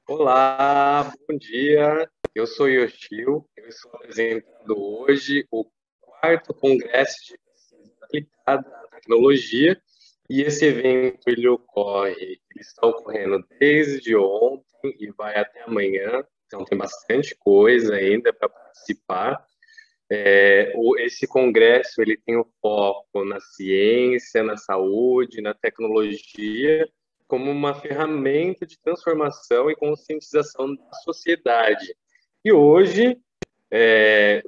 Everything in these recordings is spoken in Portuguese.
Olá, bom dia. Eu sou Yoshio. Eu estou apresentando hoje o quarto Congresso de Pesquisa Aplicada à Tecnologia. E esse evento ele está ocorrendo desde ontem e vai até amanhã. Então tem bastante coisa ainda para participar. Esse congresso ele tem o foco na ciência, na saúde, na tecnologia, como uma ferramenta de transformação e conscientização da sociedade. E hoje é,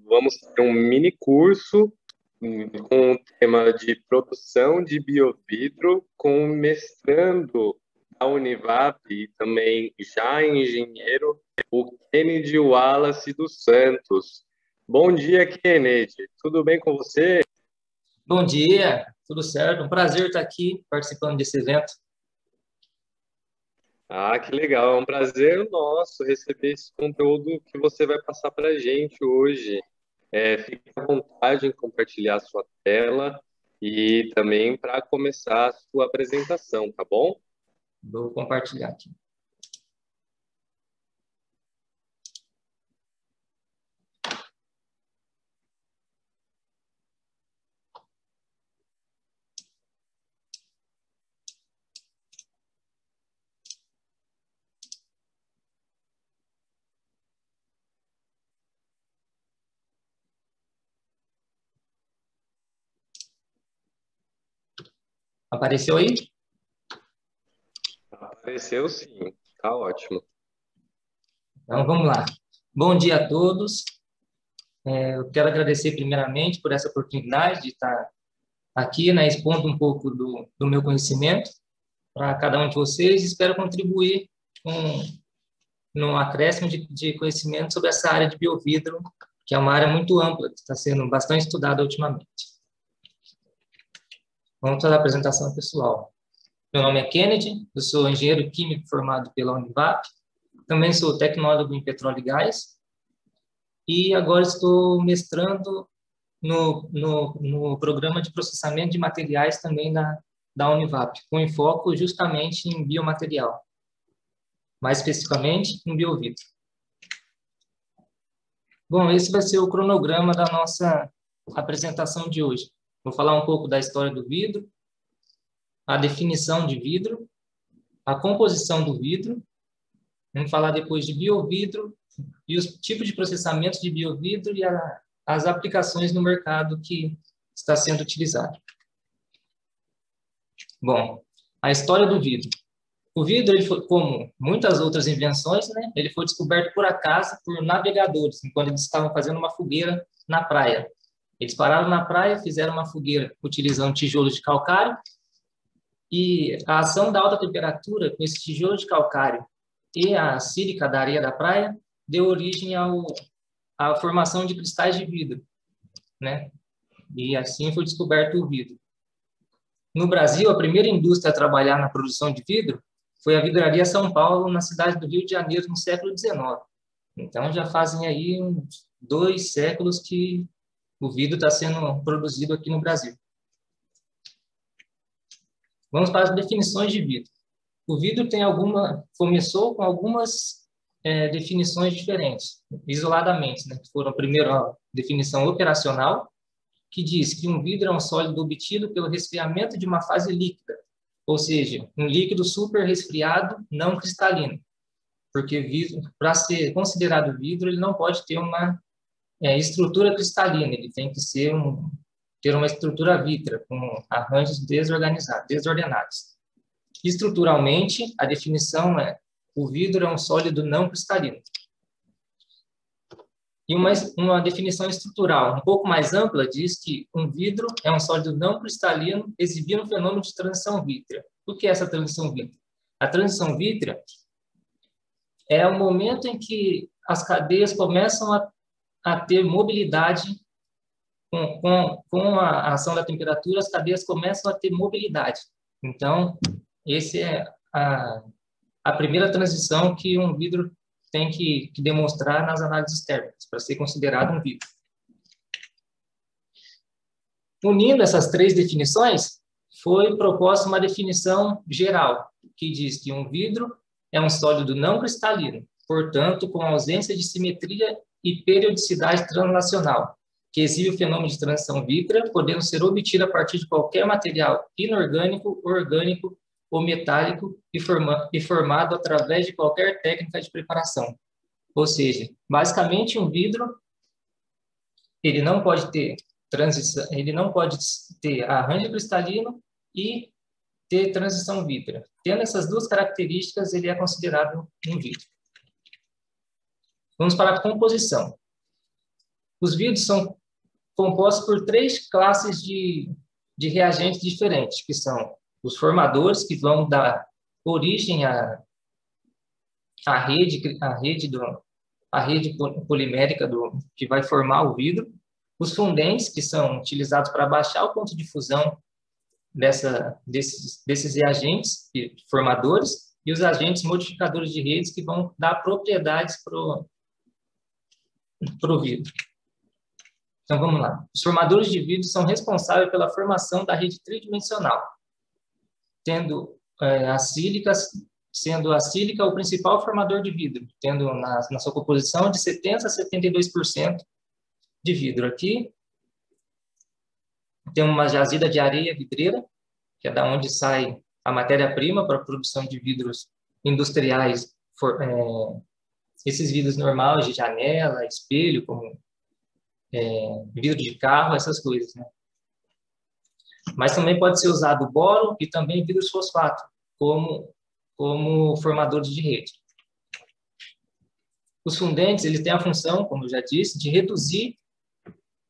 vamos ter um mini curso com o tema de produção de biovidro com um mestrando da Univap e também já engenheiro, o Kennedy Wallace dos Santos. Bom dia, Kennedy. Tudo bem com você? Bom dia, tudo certo? Um prazer estar aqui participando desse evento. Ah, que legal. É um prazer nosso receber esse conteúdo que você vai passar para a gente hoje. Fique à vontade em compartilhar a sua tela e também para começar a sua apresentação, tá bom? Vou compartilhar aqui. Apareceu aí? Apareceu sim, tá ótimo. Então, vamos lá. Bom dia a todos. Eu quero agradecer primeiramente por essa oportunidade de estar aqui, né, expondo um pouco do meu conhecimento para cada um de vocês. Espero contribuir no acréscimo de conhecimento sobre essa área de biovidro, que é uma área muito ampla, que está sendo bastante estudada ultimamente. Vamos para a apresentação pessoal. Meu nome é Kennedy, eu sou engenheiro químico formado pela Univap, também sou tecnólogo em petróleo e gás, e agora estou mestrando no programa de processamento de materiais também da Univap, com enfoque justamente em biomaterial, mais especificamente em biovidro. Bom, esse vai ser o cronograma da nossa apresentação de hoje. Vou falar um pouco da história do vidro, a definição de vidro, a composição do vidro. Vamos falar depois de biovidro e os tipos de processamento de biovidro e as aplicações no mercado que está sendo utilizado. Bom, a história do vidro. O vidro, ele foi, como muitas outras invenções, né, ele foi descoberto por acaso por navegadores, enquanto eles estavam fazendo uma fogueira na praia. Eles pararam na praia, fizeram uma fogueira utilizando tijolos de calcário, e a ação da alta temperatura com esse tijolo de calcário e a sílica da areia da praia deu origem à formação de cristais de vidro, né? E assim foi descoberto o vidro. No Brasil, a primeira indústria a trabalhar na produção de vidro foi a Vidraria São Paulo, na cidade do Rio de Janeiro, no século XIX. Então, já fazem aí uns 2 séculos que o vidro está sendo produzido aqui no Brasil. Vamos para as definições de vidro. O vidro começou com algumas definições diferentes, isoladamente, né? Foram primeiro a definição operacional, que diz que um vidro é um sólido obtido pelo resfriamento de uma fase líquida, ou seja, um líquido super resfriado não cristalino, porque vidro, para ser considerado vidro, ele não pode ter uma estrutura cristalina, ele tem que ter uma estrutura vítrea, com arranjos desordenados. Estruturalmente, a definição é: o vidro é um sólido não cristalino. E uma definição estrutural um pouco mais ampla diz que um vidro é um sólido não cristalino exibindo um fenômeno de transição vítrea. O que é essa transição vítrea? A transição vítrea é o momento em que as cadeias começam a ter mobilidade. Com a ação da temperatura, as cadeias começam a ter mobilidade. Então, essa é a primeira transição que um vidro tem que demonstrar nas análises térmicas, para ser considerado um vidro. Unindo essas 3 definições, foi proposta uma definição geral, que diz que um vidro é um sólido não cristalino, portanto, com ausência de simetria e periodicidade translacional, que exibe o fenômeno de transição vítrea, podendo ser obtido a partir de qualquer material inorgânico, orgânico ou metálico e formado através de qualquer técnica de preparação. Ou seja, basicamente um vidro, ele não pode ter transição, ele não pode ter arranjo cristalino e ter transição vítrea. Tendo essas duas características, ele é considerado um vidro. Vamos para a composição. Os vidros são compostos por 3 classes de reagentes diferentes, que são os formadores, que vão dar origem à rede polimérica que vai formar o vidro, os fundentes, que são utilizados para baixar o ponto de fusão desses reagentes formadores, e os agentes modificadores de redes, que vão dar propriedades para o vidro. Então, vamos lá. Os formadores de vidro são responsáveis pela formação da rede tridimensional, sendo a sílica o principal formador de vidro, tendo na sua composição de 70% a 72% de vidro. Aqui tem uma jazida de areia vidreira, que é da onde sai a matéria-prima para a produção de vidros industriais, esses vidros normais de janela, espelho, como vidro de carro, essas coisas, né? Mas também pode ser usado boro e também vidros fosfato, como formadores de rede. Os fundentes, eles têm a função, como eu já disse, de reduzir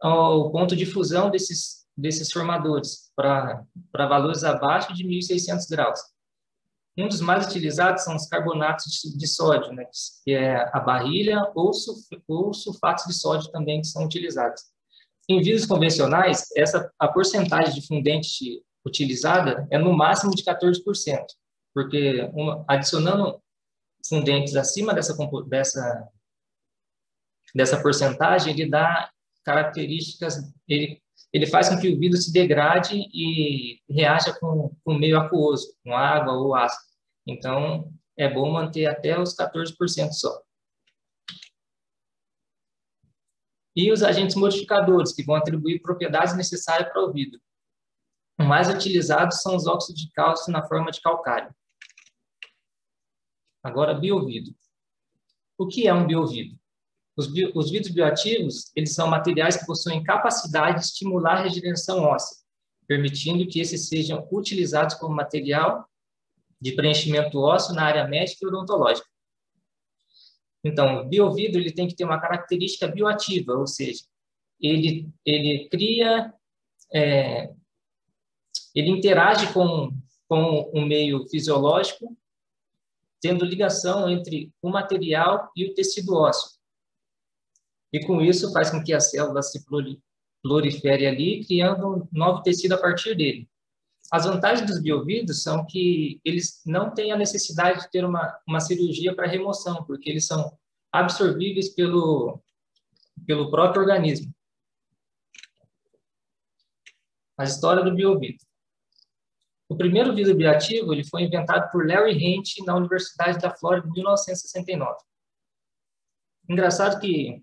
o ponto de fusão desses formadores para valores abaixo de 1.600 graus. Um dos mais utilizados são os carbonatos de sódio, né, que é a barrilha, ou sulfatos de sódio também que são utilizados. Em vidros convencionais, a porcentagem de fundente utilizada é no máximo de 14%, porque adicionando fundentes acima dessa porcentagem, ele dá características, ele faz com que o vidro se degrade e reaja com meio aquoso, com água ou ácido. Então, é bom manter até os 14% só. E os agentes modificadores, que vão atribuir propriedades necessárias para o vidro. Os mais utilizados são os óxidos de cálcio na forma de calcário. Agora, biovidro. O que é um biovidro? Os vidros bioativos, eles são materiais que possuem capacidade de estimular a regeneração óssea, permitindo que esses sejam utilizados como material de preenchimento ósseo na área médica e odontológica. Então, o biovidro ele tem que ter uma característica bioativa, ou seja, ele cria, ele interage com um meio fisiológico, tendo ligação entre o material e o tecido ósseo. E com isso faz com que a célula se prolifere ali, criando um novo tecido a partir dele. As vantagens dos biovidros são que eles não têm a necessidade de ter uma cirurgia para remoção, porque eles são absorvíveis pelo próprio organismo. A história do biovidro. O primeiro vidro bioativo ele foi inventado por Larry Hench na Universidade da Flórida em 1969. Engraçado que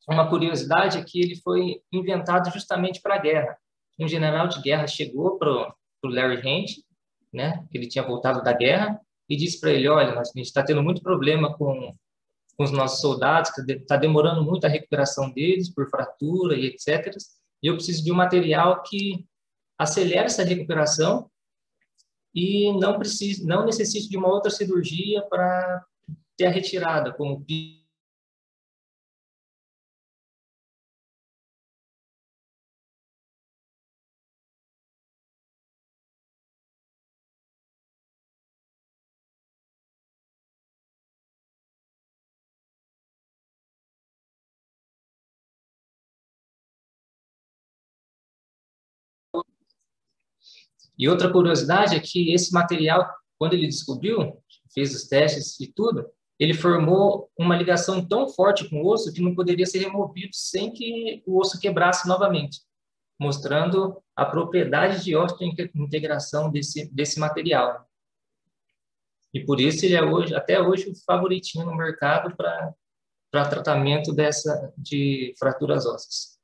uma curiosidade é que ele foi inventado justamente para a guerra. Um general de guerra chegou para o Larry Hench, né, que ele tinha voltado da guerra, e disse para ele, olha, a gente está tendo muito problema com os nossos soldados, está demorando muito a recuperação deles por fratura e etc. E eu preciso de um material que acelere essa recuperação e não necessite de uma outra cirurgia para ter a retirada, como E outra curiosidade é que esse material, quando ele descobriu, fez os testes e tudo, ele formou uma ligação tão forte com o osso que não poderia ser removido sem que o osso quebrasse novamente, mostrando a propriedade de osteointegração desse material. E por isso ele é hoje, até hoje, o favoritinho no mercado para tratamento de fraturas ósseas.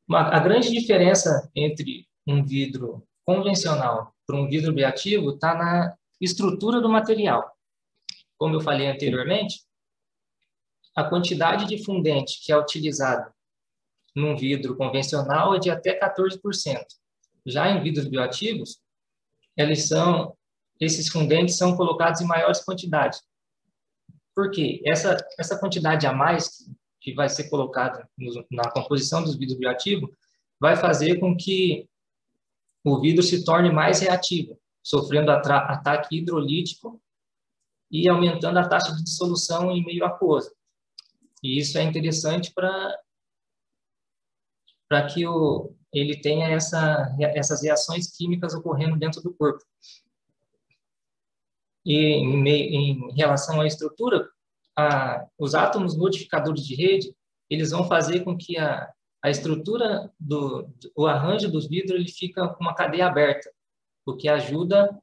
A grande diferença entre um vidro convencional para um vidro bioativo está na estrutura do material. Como eu falei anteriormente, a quantidade de fundente que é utilizada num vidro convencional é de até 14%. Já em vidros bioativos, esses fundentes são colocados em maiores quantidades. Por quê? Essa quantidade a mais que vai ser colocada na composição dos vidros bioativos vai fazer com que o vidro se torne mais reativo, sofrendo ataque hidrolítico e aumentando a taxa de dissolução em meio aquoso. E isso é interessante para que ele tenha essas reações químicas ocorrendo dentro do corpo. E em relação à estrutura, os átomos modificadores de rede, eles vão fazer com que a estrutura o arranjo dos vidros ele fica com uma cadeia aberta, o que ajuda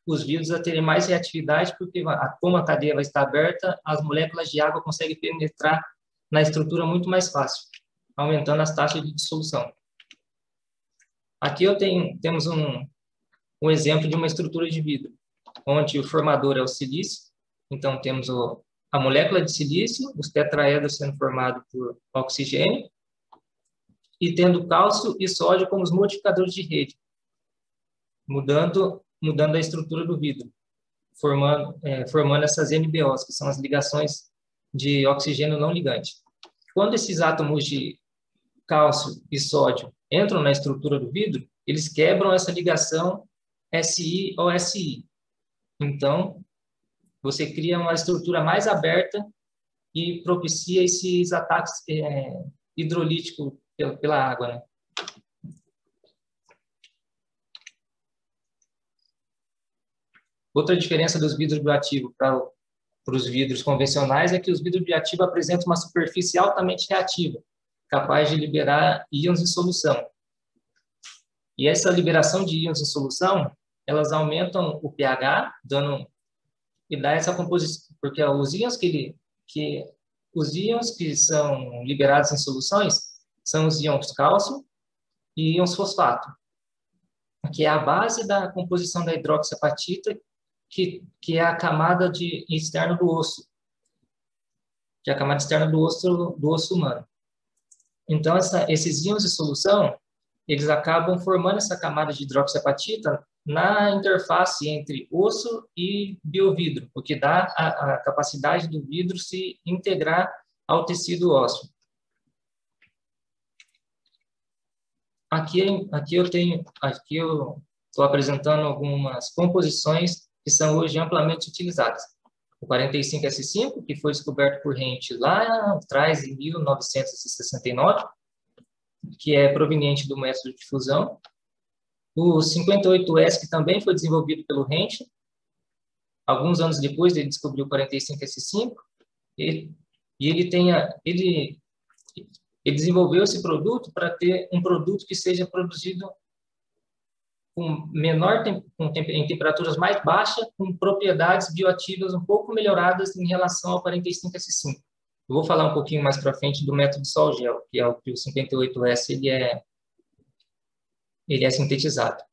os vidros a terem mais reatividade, porque como a cadeia vai estar aberta, as moléculas de água conseguem penetrar na estrutura muito mais fácil, aumentando as taxas de dissolução. Aqui temos um exemplo de uma estrutura de vidro, onde o formador é o silício. Então, temos a molécula de silício, os tetraedros sendo formados por oxigênio, e tendo cálcio e sódio como os modificadores de rede, mudando a estrutura do vidro, formando essas NBOs, que são as ligações de oxigênio não ligante. Quando esses átomos de cálcio e sódio entram na estrutura do vidro, eles quebram essa ligação Si-OSI. Então, você cria uma estrutura mais aberta e propicia esses ataques hidrolíticos pela água, né? Outra diferença dos vidros bioativos para os vidros convencionais é que os vidros bioativos apresentam uma superfície altamente reativa, capaz de liberar íons em solução. E essa liberação de íons em solução, elas aumentam o pH, e dá essa composição, porque os íons que são liberados em soluções são os íons cálcio e íons fosfato, que é a base da composição da hidroxiapatita, que é a camada externa do osso, que é a camada externa do osso humano. Então, esses íons de solução, eles acabam formando essa camada de hidroxiapatita na interface entre osso e biovidro, o que dá a capacidade do vidro se integrar ao tecido ósseo. Aqui eu estou apresentando algumas composições que são hoje amplamente utilizadas. O 45S5, que foi descoberto por Hensch lá atrás, em 1969, que é proveniente do método de fusão. O 58S, que também foi desenvolvido pelo Hensch. Alguns anos depois, ele descobriu o 45S5. E ele desenvolveu esse produto para ter um produto que seja produzido em temperaturas mais baixas, com propriedades bioativas um pouco melhoradas em relação ao 45S5. Eu vou falar um pouquinho mais para frente do método Sol-Gel, que é o que o 58S ele é sintetizado.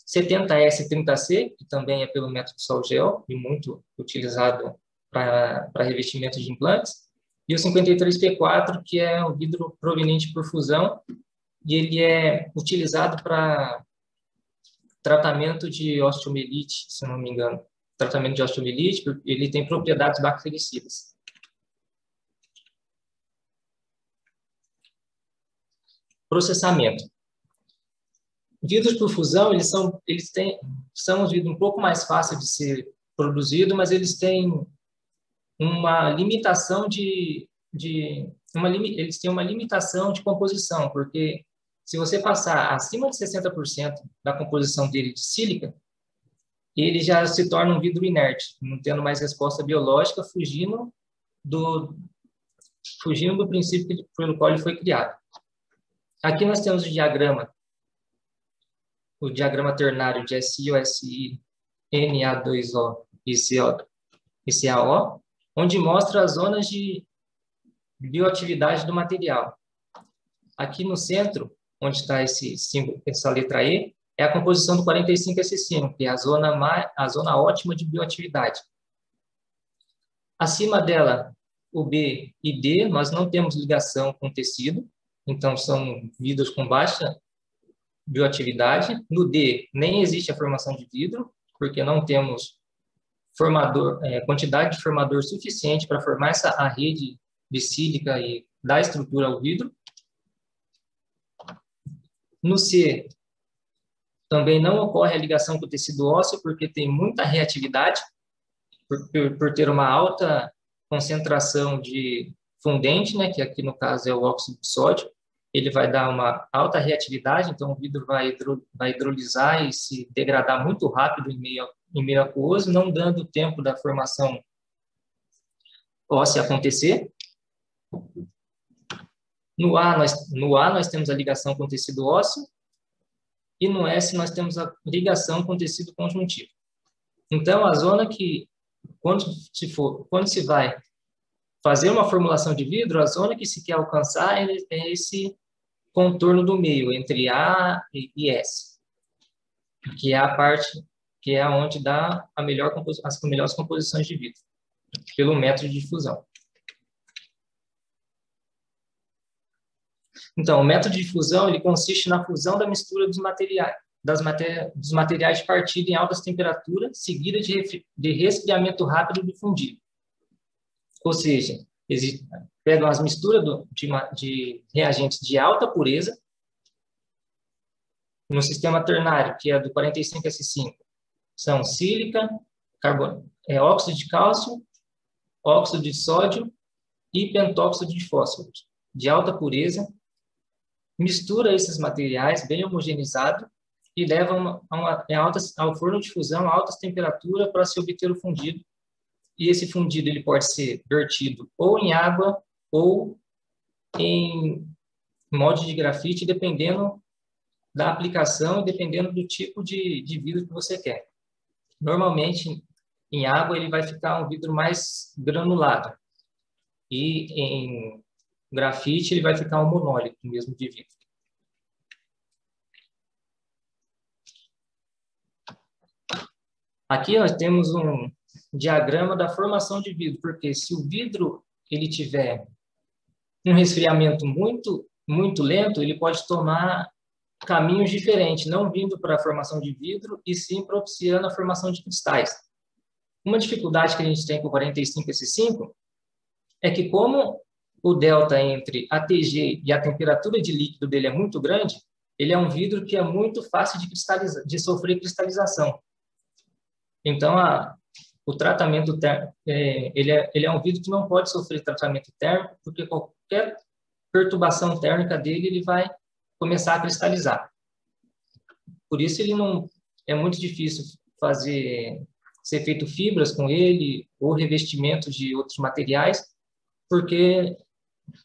70S e 30C, que também é pelo método Sol-Gel, e muito utilizado para revestimento de implantes. E o 53P4, que é o vidro proveniente por fusão, e ele é utilizado para tratamento de osteomielite, se não me engano. Tratamento de osteomielite, ele tem propriedades bactericidas. Processamento. Vidros por fusão, são os vidros um pouco mais fáceis de ser produzidos, mas eles têm uma limitação eles têm uma limitação de composição, porque se você passar acima de 60% da composição dele de sílica, ele já se torna um vidro inerte, não tendo mais resposta biológica, fugindo do princípio pelo qual ele foi criado. Aqui nós temos o diagrama ternário de SiO, Si, Na2O e CaO, onde mostra as zonas de bioatividade do material. Aqui no centro, onde está esse símbolo, essa letra E, é a composição do 45S5, que é a zona ótima de bioatividade. Acima dela, o B e D, nós não temos ligação com tecido, então são vidros com baixa bioatividade. No D, nem existe a formação de vidro, porque não temos quantidade de formador suficiente para formar a rede de sílica e dar estrutura ao vidro. No C, também não ocorre a ligação com o tecido ósseo, porque tem muita reatividade, por ter uma alta concentração de fundente, né, que aqui no caso é o óxido de sódio. Ele vai dar uma alta reatividade, então o vidro vai hidrolisar e se degradar muito rápido em meio aquoso, não dando tempo da formação óssea acontecer. No A nós temos a ligação com o tecido ósseo, e no S nós temos a ligação com o tecido conjuntivo. Então, a zona que, quando se vai fazer uma formulação de vidro, a zona que se quer alcançar é esse contorno do meio, entre A e S, que é a parte, que é onde dá as melhores composições de vidro, pelo método de difusão. Então, o método de fusão ele consiste na fusão da mistura dos materiais de partida em altas temperaturas, seguida de resfriamento rápido do fundido. Ou seja, pegam as misturas de reagentes de alta pureza, no sistema ternário, que é do 45S5, são sílica, óxido de cálcio, óxido de sódio e pentóxido de fósforo, de alta pureza. Mistura esses materiais bem homogeneizados e leva ao forno de fusão a altas temperaturas para se obter o fundido. E esse fundido ele pode ser vertido ou em água ou em molde de grafite, dependendo da aplicação e dependendo do tipo de vidro que você quer. Normalmente, em água, ele vai ficar um vidro mais granulado. E em grafite, ele vai ficar um monólito mesmo de vidro. Aqui nós temos um diagrama da formação de vidro, porque se o vidro ele tiver um resfriamento muito lento, ele pode tomar caminhos diferentes, não vindo para a formação de vidro, e sim propiciando a formação de cristais. Uma dificuldade que a gente tem com o 45S5 é que, como o delta entre a TG e a temperatura de líquido dele é muito grande, ele é um vidro que é muito fácil de sofrer cristalização. Então, o tratamento térmico, ele é um vidro que não pode sofrer tratamento térmico, porque qualquer perturbação térmica dele, ele vai começar a cristalizar. Por isso, ele não é muito difícil ser feito fibras com ele, ou revestimento de outros materiais,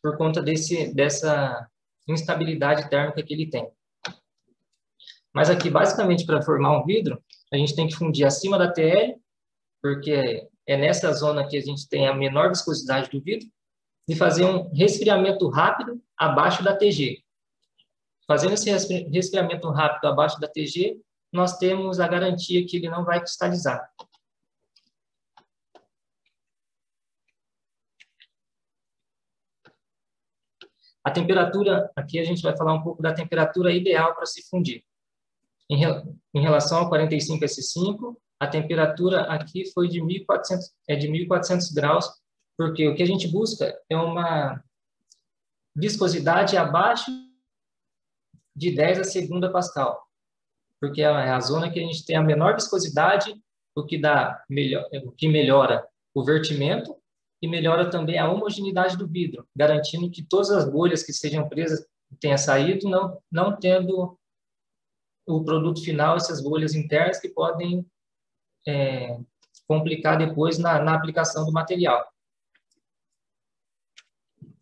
por conta dessa instabilidade térmica que ele tem. Mas aqui, basicamente, para formar um vidro, a gente tem que fundir acima da TL, porque é nessa zona que a gente tem a menor viscosidade do vidro, e fazer um resfriamento rápido abaixo da TG. Fazendo esse resfriamento rápido abaixo da TG, nós temos a garantia que ele não vai cristalizar. A temperatura, aqui a gente vai falar um pouco da temperatura ideal para se fundir. Em relação ao 45S5, a temperatura aqui foi de 1.400 graus, porque o que a gente busca é uma viscosidade abaixo de 10 a segunda Pascal, porque é a zona que a gente tem a menor viscosidade, o que melhora o vertimento e melhora também a homogeneidade do vidro, garantindo que todas as bolhas que sejam presas tenham saído, não tendo o produto final, essas bolhas internas que podem complicar depois na aplicação do material.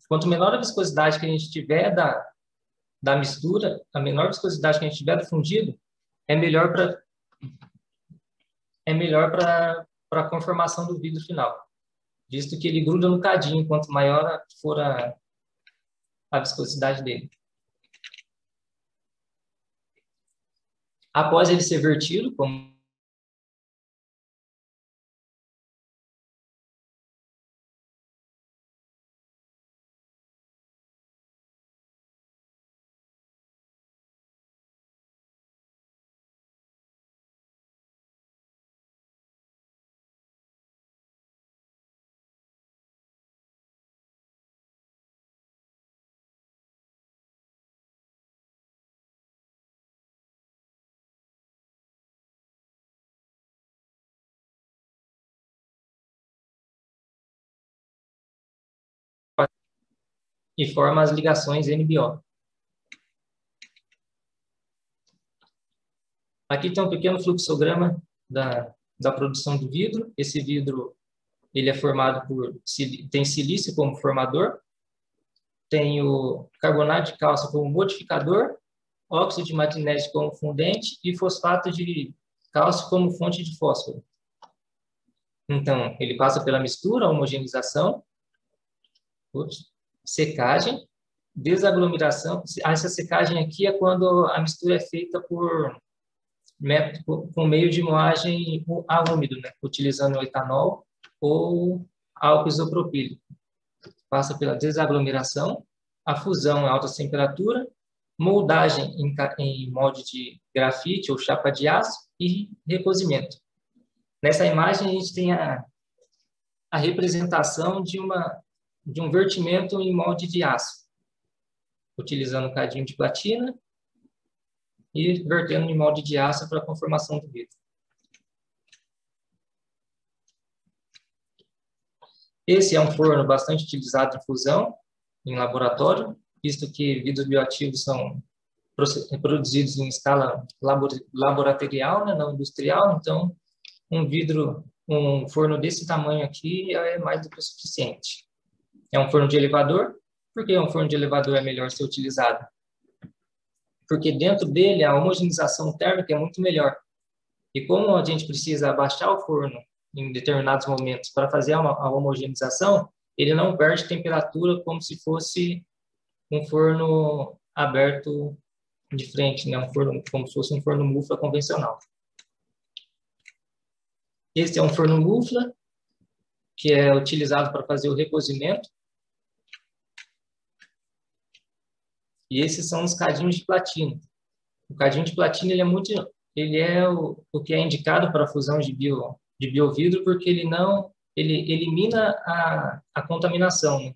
Quanto menor a viscosidade que a gente tiver da mistura, a menor viscosidade que a gente tiver do fundido, é melhor para a conformação do vidro final, visto que ele gruda no cadinho, quanto maior for a viscosidade dele. Após ele ser vertido, como e forma as ligações NBO. Aqui tem um pequeno fluxograma da produção do vidro. Esse vidro ele é formado tem silício como formador, tem o carbonato de cálcio como modificador, óxido de magnésio como fundente e fosfato de cálcio como fonte de fósforo. Então, ele passa pela mistura, homogenização, secagem, desaglomeração. Essa secagem aqui é quando a mistura é feita por meio de moagem a úmido, né? Utilizando o etanol ou álcool isopropílico. Passa pela desaglomeração, a fusão em alta temperatura, moldagem em molde de grafite ou chapa de aço e recozimento. Nessa imagem a gente tem a representação de um vertimento em molde de aço, utilizando um cadinho de platina e vertendo em molde de aço para a conformação do vidro. Esse é um forno bastante utilizado em fusão, em laboratório, visto que vidros bioativos são produzidos em escala laboratorial, né, não industrial. Então, um forno desse tamanho aqui é mais do que o suficiente. É um forno de elevador. Por que um forno de elevador é melhor ser utilizado? Porque dentro dele a homogeneização térmica é muito melhor. E como a gente precisa abaixar o forno em determinados momentos para fazer a homogeneização, ele não perde temperatura como se fosse um forno aberto de frente, né? Como se fosse um forno mufla convencional. Esse é um forno mufla, que é utilizado para fazer o recozimento. E esses são os cadinhos de platina. O cadinho de platina ele é o que é indicado para a fusão de biovidro, porque ele elimina a contaminação, né?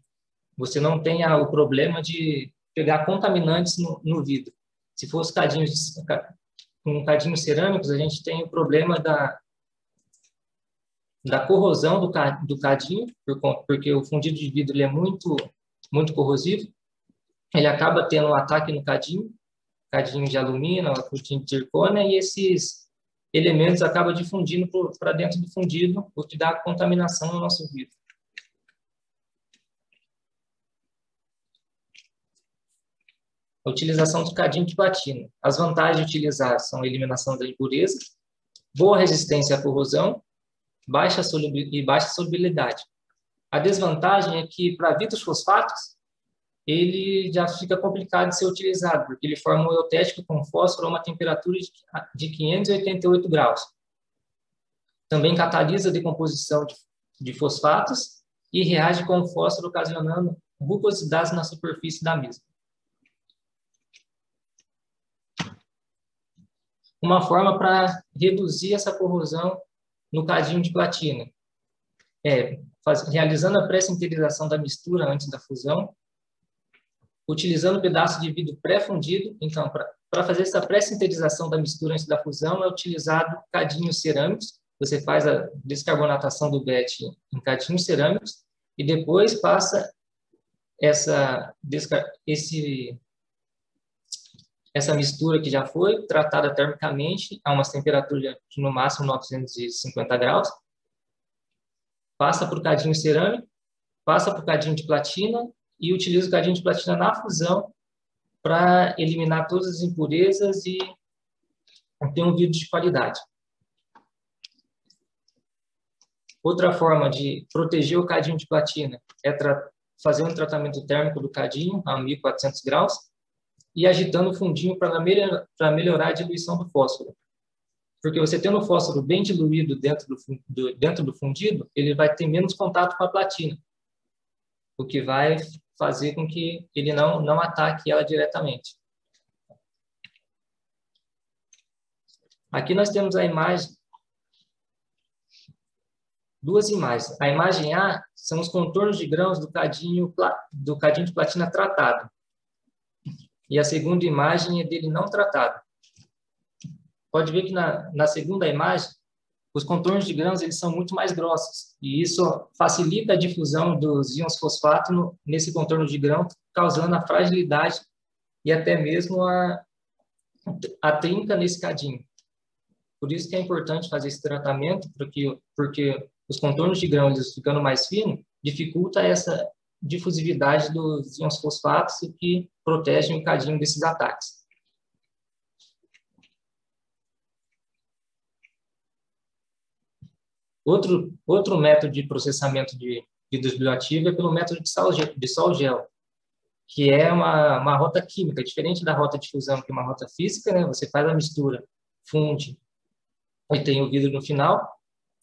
Você não tem o problema de pegar contaminantes no vidro. Se fosse com cadinhos cerâmicos, a gente tem o problema da corrosão do cadinho, porque o fundido de vidro ele é muito, muito corrosivo. Ele acaba tendo um ataque no cadinho de alumínio, cadinho de zircônia, e esses elementos acabam difundindo para dentro do fundido, o que dá contaminação no nosso vidro. A utilização do cadinho de platina. As vantagens de utilizar são a eliminação da impureza, boa resistência à corrosão, baixa solubilidade. A desvantagem é que, para vidros fosfatos, ele já fica complicado de ser utilizado, porque ele forma um eutético com fósforo a uma temperatura de 588 graus. Também catalisa a decomposição de fosfatos e reage com o fósforo, ocasionando rugosidades na superfície da mesma. Uma forma para reduzir essa corrosão no cadinho de platina é realizando a pré-sinterização da mistura antes da fusão, utilizando pedaço de vidro pré-fundido. Então, para fazer essa pré-sinterização da mistura antes da fusão, é utilizado cadinhos cerâmicos. Você faz a descarbonatação do BET em cadinhos cerâmicos e depois passa essa mistura que já foi tratada termicamente a umas temperaturas de no máximo 950 graus, passa para o cadinho cerâmico, passa para o cadinho de platina e utiliza o cadinho de platina na fusão para eliminar todas as impurezas e ter um vidro de qualidade. Outra forma de proteger o cadinho de platina é fazer um tratamento térmico do cadinho a 1.400 graus e agitando o fundinho para melhorar a diluição do fósforo. Porque você tendo o fósforo bem diluído dentro do fundido, ele vai ter menos contato com a platina, o que vai fazer com que ele não ataque ela diretamente. Aqui nós temos a imagem, duas imagens. A imagem A são os contornos de grãos do cadinho de platina tratado. E a segunda imagem é dele não tratado. Pode ver que na segunda imagem, os contornos de grãos eles são muito mais grossos. E isso facilita a difusão dos íons fosfato nesse contorno de grão, causando a fragilidade e até mesmo a trinca nesse cadinho. Por isso que é importante fazer esse tratamento, porque os contornos de grão, eles ficando mais finos, dificulta essa difusividade dos íons fosfatos e que protegem o cadinho desses ataques. Outro método de processamento de vidros bioativos é pelo método de sol gel, que é uma rota química, diferente da rota de fusão, que é uma rota física, né? Você faz a mistura, funde, e tem o vidro no final.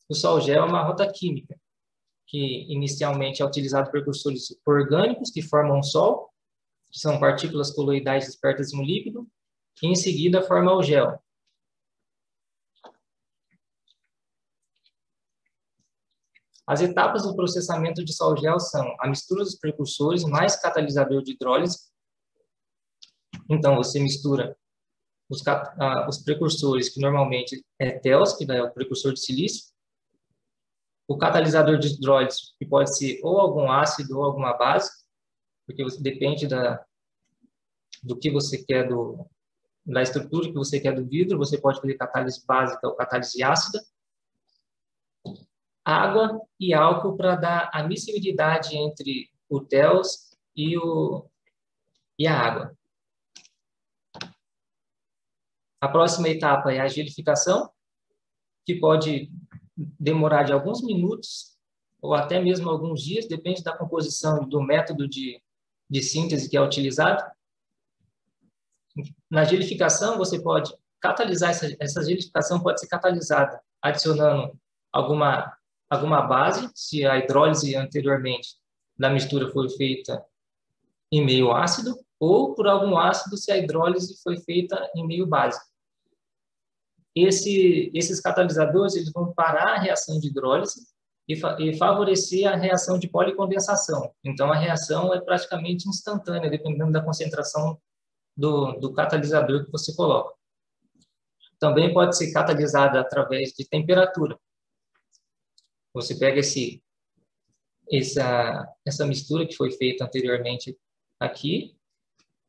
O sol gel é uma rota química, que inicialmente é utilizado precursores orgânicos que formam sol, que são partículas coloidais dispersas em um líquido, e em seguida forma o gel. As etapas do processamento de sol gel são a mistura dos precursores mais catalisador de hidrólise. Então, você mistura os precursores, que normalmente é TEOS, que é o precursor de silício, o catalisador de hidrólise, que pode ser ou algum ácido ou alguma base, porque depende do que você quer, da estrutura que você quer do vidro. Você pode fazer catálise básica ou catálise ácida. Água e álcool para dar a miscibilidade entre o TEOS e a água. A próxima etapa é a gelificação, que pode demorar de alguns minutos ou até mesmo alguns dias, depende da composição e do método de síntese que é utilizado. Na gelificação, você pode catalisar, essa gelificação pode ser catalisada adicionando alguma base, se a hidrólise anteriormente da mistura foi feita em meio ácido, ou por algum ácido se a hidrólise foi feita em meio básico. Esses catalisadores eles vão parar a reação de hidrólise e favorecer a reação de policondensação. Então, a reação é praticamente instantânea, dependendo da concentração do catalisador que você coloca. Também pode ser catalisada através de temperatura. Você pega essa mistura que foi feita anteriormente aqui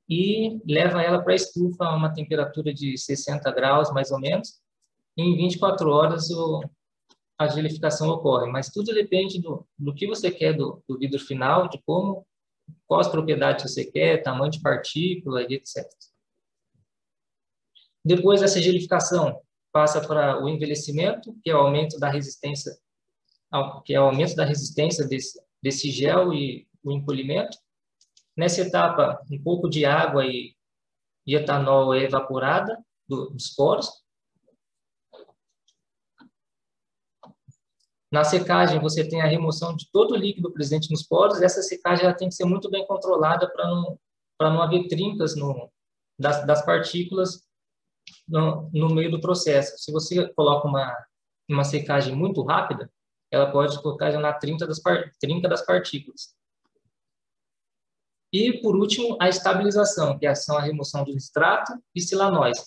e leva ela para a estufa a uma temperatura de 60 graus, mais ou menos. E em 24 horas a gelificação ocorre. Mas tudo depende do que você quer do vidro final, de quais propriedades você quer, tamanho de partícula e etc. Depois dessa gelificação, passa para o envelhecimento, que é o aumento da resistência desse gel e o encolhimento. Nessa etapa, um pouco de água e etanol é evaporada dos poros. Na secagem, você tem a remoção de todo o líquido presente nos poros. Essa secagem ela tem que ser muito bem controlada para não haver trincas das partículas no meio do processo. Se você coloca uma secagem muito rápida, ela pode colocar na trinca das partículas. E, por último, a estabilização, que são a remoção do extrato e silanose.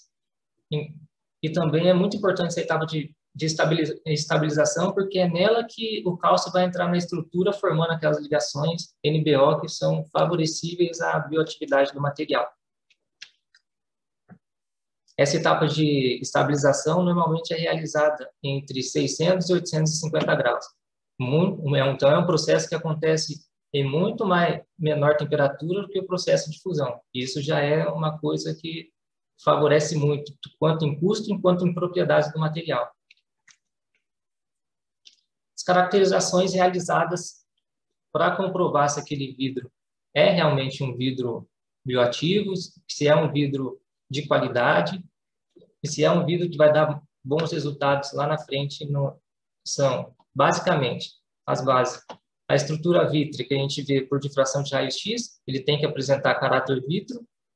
E também é muito importante essa etapa de estabilização, porque é nela que o cálcio vai entrar na estrutura, formando aquelas ligações NBO que são favorecíveis à bioatividade do material. Essa etapa de estabilização normalmente é realizada entre 600 e 850 graus. Então, é um processo que acontece em muito menor temperatura do que o processo de fusão. Isso já é uma coisa que favorece muito, quanto em custo, quanto em propriedades do material. As caracterizações realizadas para comprovar se aquele vidro é realmente um vidro bioativo, se é um vidro de qualidade, e se é um vidro que vai dar bons resultados lá na frente, são, basicamente, as bases. A estrutura vítrea, que a gente vê por difração de raio-x, ele tem que apresentar caráter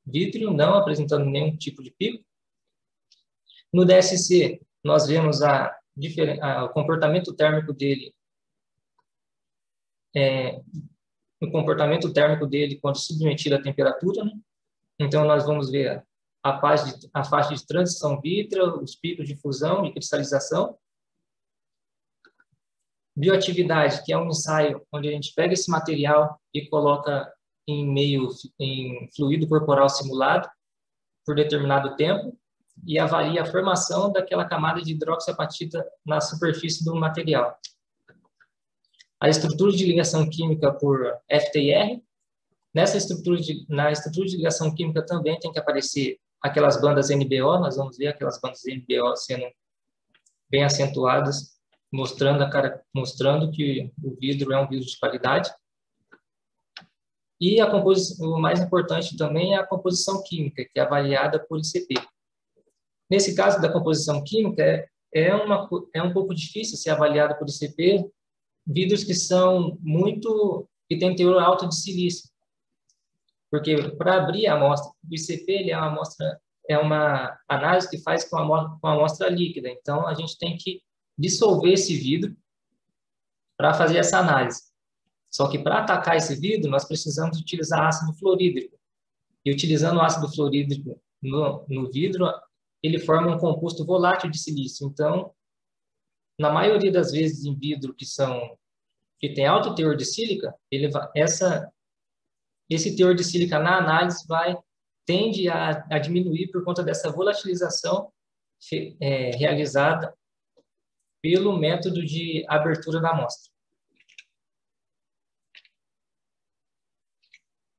vítreo, não apresentando nenhum tipo de pico. No DSC, nós vemos o comportamento térmico dele, o comportamento térmico dele quando submetido à temperatura, né? Então, nós vamos ver a faixa de transição vítrea, os picos de fusão e cristalização. Bioatividade, que é um ensaio onde a gente pega esse material e coloca em fluido corporal simulado por determinado tempo e avalia a formação daquela camada de hidroxiapatita na superfície do material. A estrutura de ligação química por FTIR. Na estrutura de ligação química também tem que aparecer aquelas bandas NBO, nós vamos ver aquelas bandas NBO sendo bem acentuadas, mostrando que o vidro é um vidro de qualidade. E o mais importante também é a composição química, que é avaliada por ICP. Nesse caso da composição química, é um pouco difícil ser avaliado por ICP vidros que têm teor alto de silício. Porque para abrir a amostra, o ICP ele é uma análise que faz com a amostra líquida. Então, a gente tem que dissolver esse vidro para fazer essa análise. Só que para atacar esse vidro, nós precisamos utilizar ácido fluorídrico. E utilizando o ácido fluorídrico no vidro, ele forma um composto volátil de silício. Então, na maioria das vezes em vidro que tem alto teor de sílica, esse teor de sílica na análise tende a diminuir por conta dessa volatilização realizada pelo método de abertura da amostra.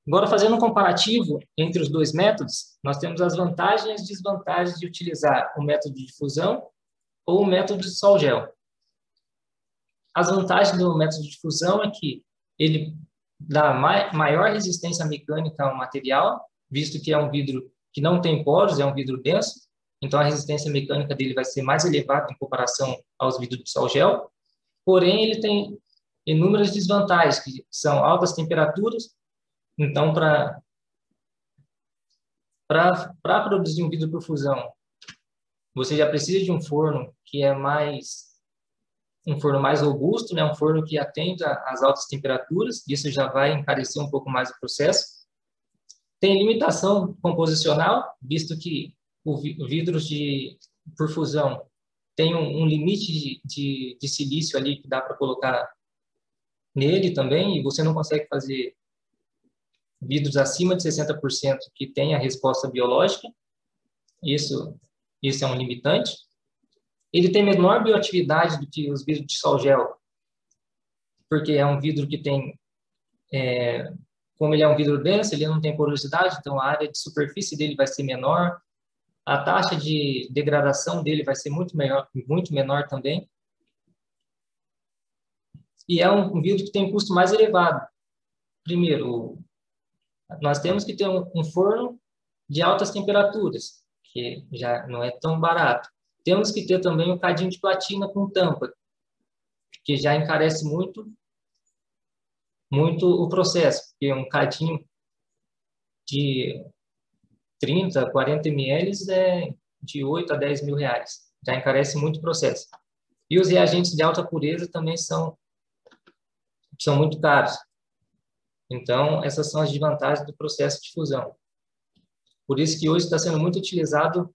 Agora, fazendo um comparativo entre os dois métodos, nós temos as vantagens e desvantagens de utilizar o método de fusão ou o método de sol-gel. As vantagens do método de fusão é que ele dá maior resistência mecânica ao material, visto que é um vidro que não tem poros, é um vidro denso, então a resistência mecânica dele vai ser mais elevada em comparação aos vidros de sol-gel. Porém, ele tem inúmeras desvantagens, que são altas temperaturas. Então, para produzir um vidro por fusão, você já precisa de um forno que é um forno mais robusto, né? Um forno que atende às altas temperaturas. Isso já vai encarecer um pouco mais o processo. Tem limitação composicional, visto que vidros por fusão tem um limite de silício ali que dá para colocar nele também, e você não consegue fazer vidros acima de 60% que tem a resposta biológica. Isso é um limitante. Ele tem menor bioatividade do que os vidros de sol-gel, porque é um vidro que tem, como ele é um vidro denso, ele não tem porosidade, então a área de superfície dele vai ser menor, a taxa de degradação dele vai ser muito menor também. E é um vidro que tem um custo mais elevado. Primeiro, nós temos que ter um forno de altas temperaturas, que já não é tão barato. Temos que ter também um cadinho de platina com tampa, que já encarece muito o processo, porque um cadinho de 30, 40 ml é de 8 a 10 mil reais. Já encarece muito o processo. E os reagentes de alta pureza também são muito caros. Então, essas são as desvantagens do processo de fusão. Por isso que hoje está sendo muito estudado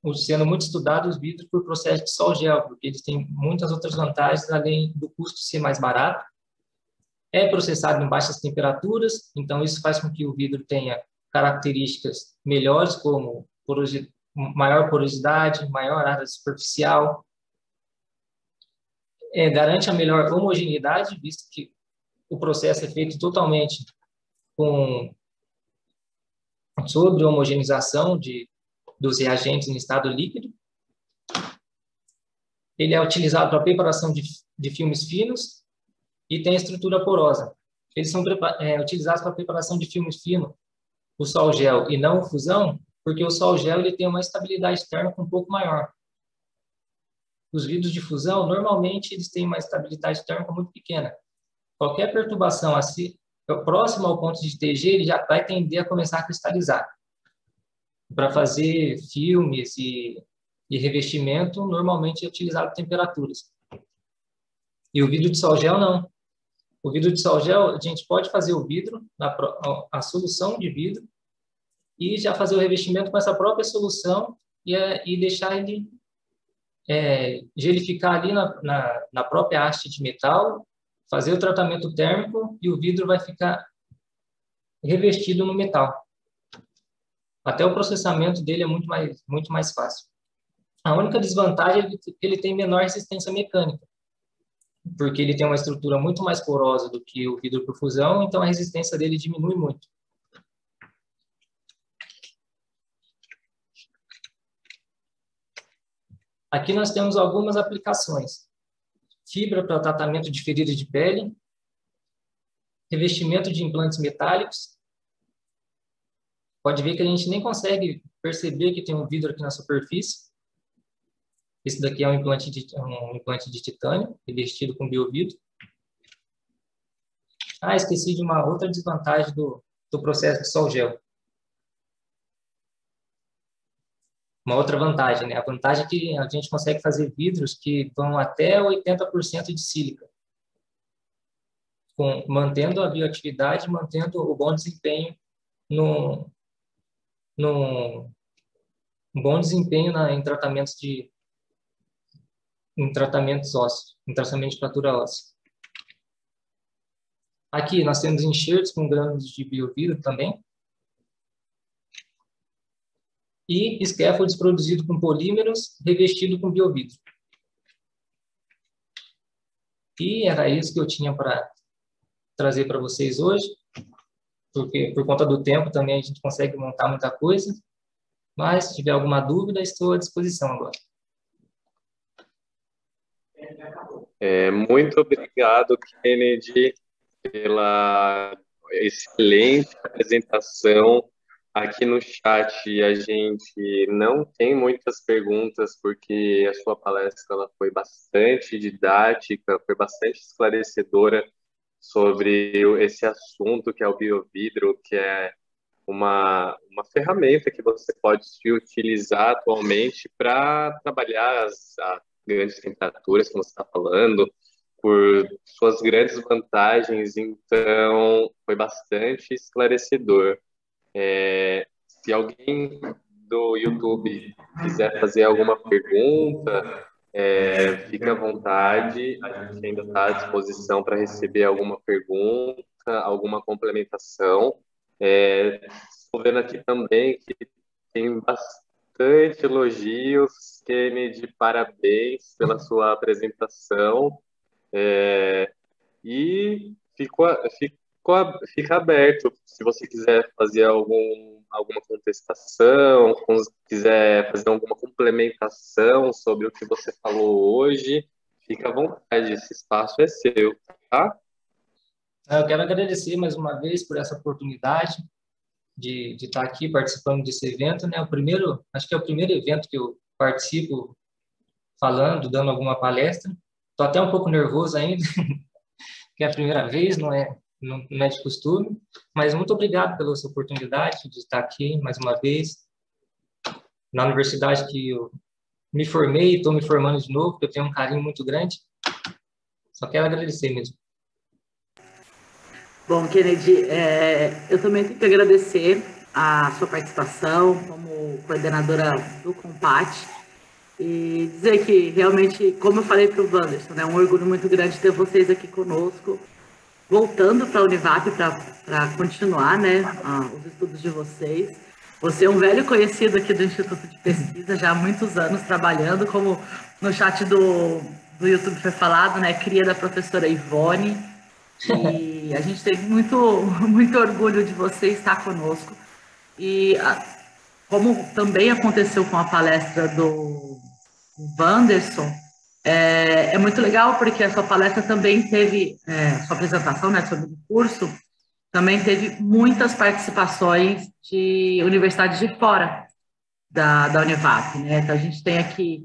os vidros por processo de sol-gel, porque eles têm muitas outras vantagens, além do custo ser mais barato. É processado em baixas temperaturas, então isso faz com que o vidro tenha características melhores, como maior porosidade, maior área superficial. Garante a melhor homogeneidade, visto que o processo é feito totalmente sobre homogeneização dos reagentes em estado líquido. Ele é utilizado para preparação de filmes finos e tem estrutura porosa. Eles são utilizados para preparação de filmes finos, o sol gel e não o fusão, porque o sol gel ele tem uma estabilidade térmica um pouco maior. Os vidros de fusão, normalmente, eles têm uma estabilidade térmica muito pequena. Qualquer perturbação assim, próximo ao ponto de TG, ele já vai tender a começar a cristalizar. Para fazer filmes e revestimento, normalmente é utilizado temperaturas. E o vidro de sol gel, não. O vidro de sol gel, a gente pode fazer o vidro, a solução de vidro, e já fazer o revestimento com essa própria solução e deixar ele gelificar ali na própria haste de metal, fazer o tratamento térmico e o vidro vai ficar revestido no metal. Até o processamento dele é muito mais fácil. A única desvantagem é que ele tem menor resistência mecânica, porque ele tem uma estrutura muito mais porosa do que o vidro por fusão, então a resistência dele diminui muito. Aqui nós temos algumas aplicações. Fibra para tratamento de feridas de pele, revestimento de implantes metálicos. Pode ver que a gente nem consegue perceber que tem um vidro aqui na superfície. Esse daqui é um implante de titânio, revestido com biovidro. Esqueci de uma outra desvantagem do processo de sol gel. Uma outra vantagem, né? A vantagem é que a gente consegue fazer vidros que vão até 80% de sílica, mantendo a bioatividade, mantendo o bom desempenho em tratamentos ósseos, em tratamento de fratura óssea. Aqui nós temos enxertos com grânulos de biovidro também. E scaffolds produzido com polímeros, revestido com biovidro. E era isso que eu tinha para trazer para vocês hoje, porque por conta do tempo também a gente consegue montar muita coisa, mas se tiver alguma dúvida, estou à disposição agora. Muito obrigado, Kennedy, pela excelente apresentação. Aqui no chat a gente não tem muitas perguntas, porque a sua palestra ela foi bastante didática, foi bastante esclarecedora sobre esse assunto que é o biovidro, que é uma ferramenta que você pode utilizar atualmente para trabalhar as grandes temperaturas, como você está falando, por suas grandes vantagens. Então, foi bastante esclarecedor. Se alguém do YouTube quiser fazer alguma pergunta, fique à vontade, a gente ainda está à disposição para receber alguma pergunta, alguma complementação. Estou vendo aqui também que tem bastante elogios. Kennedy, parabéns pela sua apresentação. E fica aberto, se você quiser fazer alguma contestação, quiser fazer alguma complementação sobre o que você falou hoje, fica à vontade, esse espaço é seu, tá? Eu quero agradecer mais uma vez por essa oportunidade de estar aqui participando desse evento, né? Acho que é o primeiro evento que eu participo falando, dando alguma palestra. Estou até um pouco nervoso ainda, que é a primeira vez, não é de costume, mas muito obrigado pela sua oportunidade de estar aqui mais uma vez, na universidade que eu me formei e estou me formando de novo, porque eu tenho um carinho muito grande. Só quero agradecer mesmo. Bom, Kennedy, eu também tenho que agradecer a sua participação como coordenadora do Compat e dizer que realmente, como eu falei para o Wanderson, é um orgulho muito grande ter vocês aqui conosco, voltando para a Univap para continuar, né, os estudos de vocês. Você é um velho conhecido aqui do Instituto de Pesquisa, já há muitos anos trabalhando, como no chat do YouTube foi falado, né, cria da professora Ivone. E a gente tem muito orgulho de você estar conosco. E como também aconteceu com a palestra do Wanderson, é muito legal porque a sua palestra também teve, sua apresentação, né, sobre o curso, também teve muitas participações de universidades de fora da Univap, né? Então, a gente tem aqui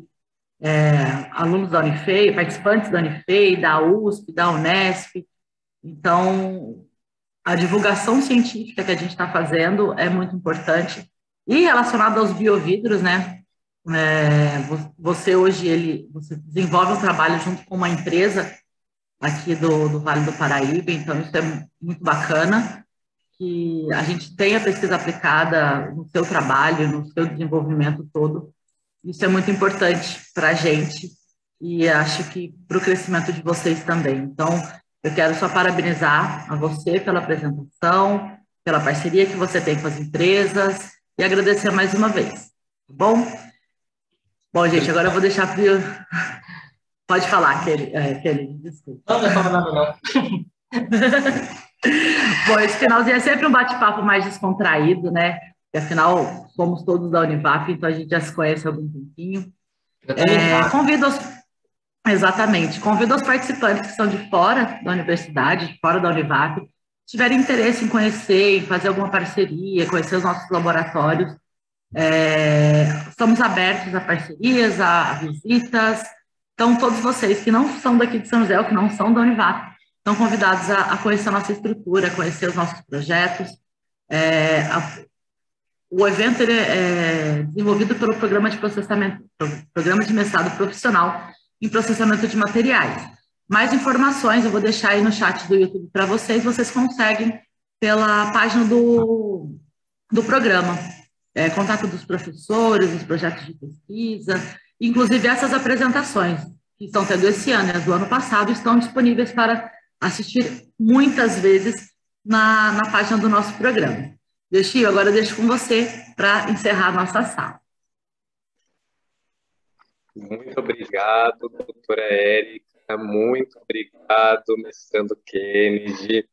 alunos da Unifei, participantes da Unifei, da USP, da Unesp. Então, a divulgação científica que a gente está fazendo é muito importante. E relacionado aos biovidros, né? Você hoje, você desenvolve um trabalho junto com uma empresa aqui do Vale do Paraíba, então isso é muito bacana, que a gente tenha pesquisa aplicada no seu trabalho, no seu desenvolvimento todo. Isso é muito importante para a gente e acho que para o crescimento de vocês também. Então, eu quero só parabenizar a você pela apresentação, pela parceria que você tem com as empresas e agradecer mais uma vez, tá bom? Bom, gente, agora eu vou deixar para o... Pode falar, Kelly, desculpa. Não fala nada, não. Bom, esse finalzinho é sempre um bate-papo mais descontraído, né? Porque, afinal, somos todos da Univap, então a gente já se conhece há algum tempinho. Convido os participantes que são de fora da universidade, de fora da Univap, se tiverem interesse em conhecer, em fazer alguma parceria, conhecer os nossos laboratórios, estamos abertos a parcerias, a visitas. Então, todos vocês que não são daqui de São José, ou que não são da Univap, estão convidados a conhecer a nossa estrutura, a conhecer os nossos projetos. O evento é desenvolvido pelo Programa de Mestrado Profissional em Processamento de Materiais. Mais informações eu vou deixar aí no chat do YouTube para vocês conseguem pela página do programa. Contato dos professores, os projetos de pesquisa, inclusive essas apresentações que estão tendo esse ano e as do ano passado estão disponíveis para assistir muitas vezes na página do nosso programa. Yoshio, agora eu deixo com você para encerrar a nossa sala. Muito obrigado, doutora Érica, muito obrigado, mestrando Kennedy,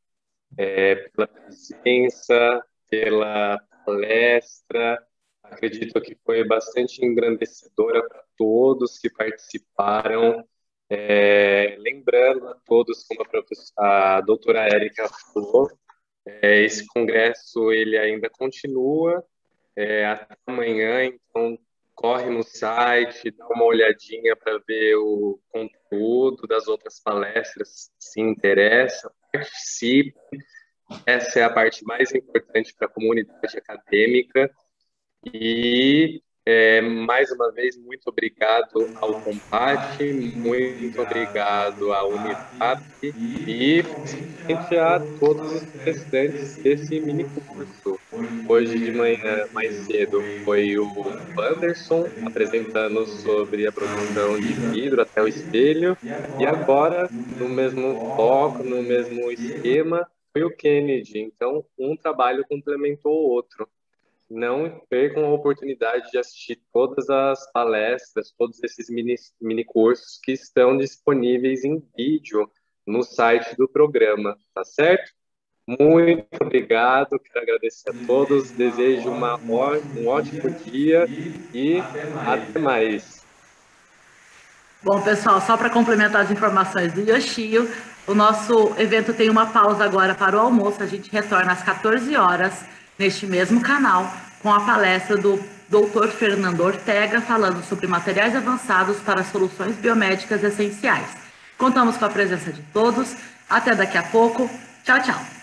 pela presença, pela palestra. Acredito que foi bastante engrandecedora para todos que participaram. Lembrando a todos, como a doutora Érica falou, esse congresso ele ainda continua até amanhã, então corre no site, dá uma olhadinha para ver o conteúdo das outras palestras, se interessa, participe. Essa é a parte mais importante para a comunidade acadêmica. E, mais uma vez, muito obrigado ao Compat, muito obrigado à Univap e principalmente a todos os restantes desse mini curso. Hoje de manhã, mais cedo, foi o Wanderson apresentando sobre a produção de vidro até o espelho, e agora, no mesmo foco, no mesmo esquema, foi o Kennedy. Então, um trabalho complementou o outro. Não percam a oportunidade de assistir todas as palestras, todos esses mini cursos que estão disponíveis em vídeo no site do programa, tá certo? Muito obrigado, quero agradecer a todos, desejo um ótimo dia e até mais. Bom, pessoal, só para complementar as informações do Yoshio, o nosso evento tem uma pausa agora para o almoço, a gente retorna às 14 horas, neste mesmo canal, com a palestra do Dr. Fernando Ortega, falando sobre materiais avançados para soluções biomédicas essenciais. Contamos com a presença de todos. Até daqui a pouco. Tchau, tchau.